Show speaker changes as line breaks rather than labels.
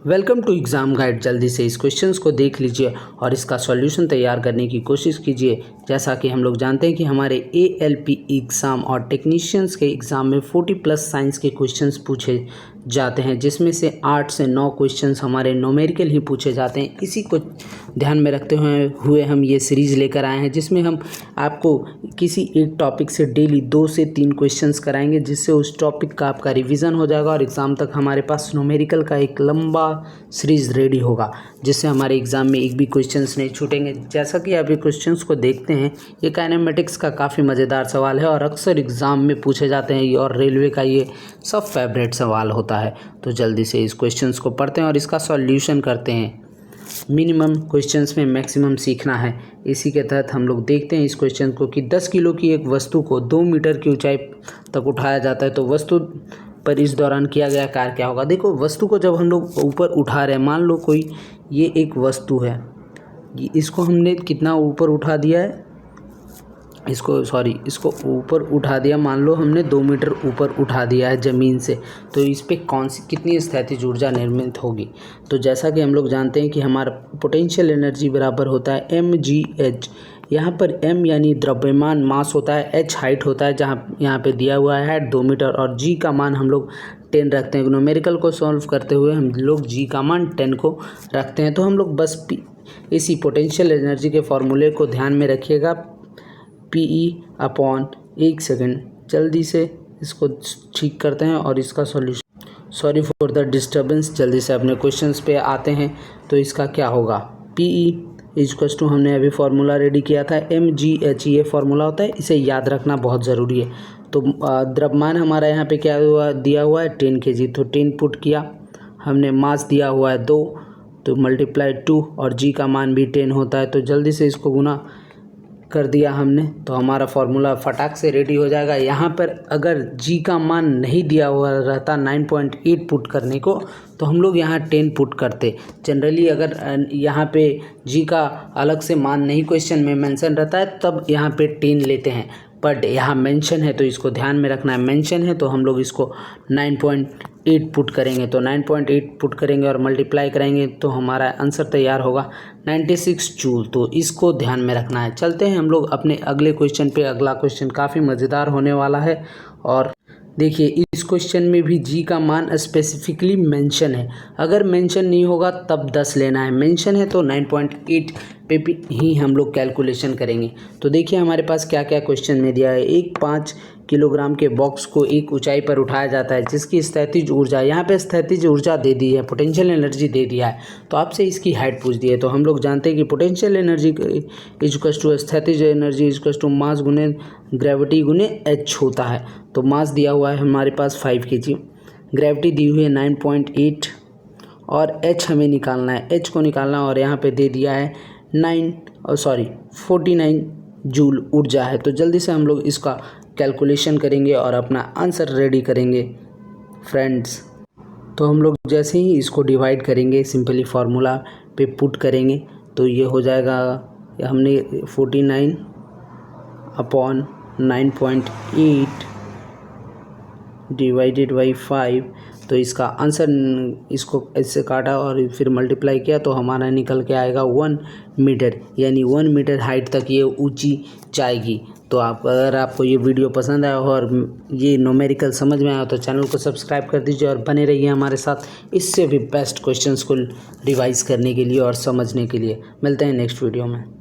Welcome to exam guide. जल्दी से इस क्वेश्चंस को देख लीजिए और इसका सॉल्यूशन तैयार करने की कोशिश कीजिए। जैसा कि हम लोग जानते हैं कि हमारे ALP एग्ज़ाम और टेक्नीशियंस के एग्ज़ाम में 40+ साइंस के क्वेश्चंस पूछे जाते हैं, जिसमें से 8 से 9 क्वेश्चंस हमारे न्यूमेरिकल ही पूछे जाते हैं। इसी को ध्यान में रखते हुए हम ये सीरीज़ लेकर आए हैं, जिसमें हम आपको किसी एक टॉपिक से डेली 2 से 3 क्वेश्चंस कराएंगे, जिससे उस टॉपिक का आपका रिवीजन हो जाएगा और एग्ज़ाम तक हमारे पास न्यूमेरिकल का एक लंबा सीरीज़ रेडी होगा, जिससे हमारे एग्ज़ाम में एक भी क्वेश्चंस नहीं छूटेंगे। जैसा कि आप ये क्वेश्चंस को देखते हैं, ये काइनेमेटिक्स का काफ़ी मज़ेदार सवाल है और अक्सर एग्ज़ाम में पूछे जाते हैं और रेलवे का ये सब फेवरेट सवाल होता है। तो जल्दी से इस क्वेश्चंस को पढ़ते हैं और इसका सॉल्यूशन करते हैं। मिनिमम क्वेश्चंस में मैक्सिमम सीखना है, इसी के तहत हम लोग देखते हैं इस क्वेश्चन को कि 10 किलो की एक वस्तु को 2 मीटर की ऊंचाई तक उठाया जाता है, तो वस्तु पर इस दौरान किया गया कार्य क्या होगा। देखो, वस्तु को जब हम लोग ऊपर उठा रहे हैं, मान लो कोई ये एक वस्तु है, इसको हमने कितना ऊपर उठा दिया है, इसको ऊपर उठा दिया, मान लो हमने 2 मीटर ऊपर उठा दिया है ज़मीन से, तो इस पे कितनी स्थितिज ऊर्जा निर्मित होगी। तो जैसा कि हम लोग जानते हैं कि हमारा पोटेंशियल एनर्जी बराबर होता है mgh। यहाँ पर m यानी द्रव्यमान मास होता है, h हाइट होता है, जहाँ यहाँ पे दिया हुआ है 2 मीटर, और g का मान हम लोग 10 रखते हैं। न्यूमेरिकल को सॉल्व करते हुए हम लोग g का मान 10 को रखते हैं। तो हम लोग बस इसी पोटेंशियल एनर्जी के फॉर्मूले को ध्यान में रखिएगा, PE/1 सेकेंड। जल्दी से इसको ठीक करते हैं और इसका solution. Sorry for the disturbance. जल्दी से अपने क्वेश्चंस पे आते हैं। तो इसका क्या होगा, PE हमने अभी फार्मूला रेडी किया था, mgh ये फार्मूला होता है, इसे याद रखना बहुत ज़रूरी है। तो द्रव्यमान हमारा यहाँ पे क्या दिया हुआ है 10 kg, तो 10 पुट किया हमने, मास दिया हुआ है 2, तो मल्टीप्लाई 2, और g का मान भी 10 होता है। तो जल्दी से इसको गुना कर दिया हमने, तो हमारा फार्मूला फटाक से रेडी हो जाएगा। यहाँ पर अगर g का मान नहीं दिया हुआ रहता 9.8 पुट करने को, तो हम लोग यहाँ 10 पुट करते। जनरली अगर यहाँ पे g का अलग से मान नहीं क्वेश्चन में मेंशन रहता है, तब यहाँ पे 10 लेते हैं, बट यहाँ मेंशन है तो इसको ध्यान में रखना है। मेंशन है तो हम लोग इसको 9.8 पुट करेंगे, तो 9.8 पुट करेंगे और मल्टीप्लाई करेंगे, तो हमारा आंसर तैयार होगा 96 जूल। तो इसको ध्यान में रखना है। चलते हैं हम लोग अपने अगले क्वेश्चन पे। अगला क्वेश्चन काफ़ी मज़ेदार होने वाला है, और देखिए इस क्वेश्चन में भी g का मान स्पेसिफिकली मेंशन है। अगर मेंशन नहीं होगा तब 10 लेना है, मेंशन है तो 9.8 पे भी ही हम लोग कैलकुलेशन करेंगे। तो देखिए हमारे पास क्या क्या क्वेश्चन में दिया है। एक 5 किलोग्राम के बॉक्स को एक ऊंचाई पर उठाया जाता है, जिसकी स्थितिज ऊर्जा, यहाँ पे स्थितिज ऊर्जा दे दी है, पोटेंशियल एनर्जी दे दिया है, तो आपसे इसकी हाइट पूछ दी है। तो हम लोग जानते हैं कि पोटेंशियल एनर्जी इक्वल्स टू स्थितिज एनर्जी इक्वल्स टू मास गुने ग्रेविटी गुने h होता है। तो मास दिया हुआ है हमारे पास 5 kg, ग्रेविटी दी हुई है 9.8, और h हमें निकालना है, h को निकालना है, और यहाँ पे दे दिया है 49 जूल ऊर्जा है। तो जल्दी से हम लोग इसका कैलकुलेशन करेंगे और अपना आंसर रेडी करेंगे फ्रेंड्स। तो हम लोग जैसे ही इसको डिवाइड करेंगे, सिंपली फार्मूला पे पुट करेंगे, तो ये हो जाएगा, हमने 49/9.8 डिवाइडेड बाई 5, तो इसका आंसर, इसको ऐसे काटा और फिर मल्टीप्लाई किया, तो हमारा निकल के आएगा 1 मीटर, यानी 1 मीटर हाइट तक ये ऊंची जाएगी। तो अगर आपको ये वीडियो पसंद आया हो और ये न्यूमेरिकल समझ में आया तो चैनल को सब्सक्राइब कर दीजिए और बने रहिए हमारे साथ, इससे भी बेस्ट क्वेश्चंस को रिवाइज करने के लिए और समझने के लिए। मिलते हैं नेक्स्ट वीडियो में।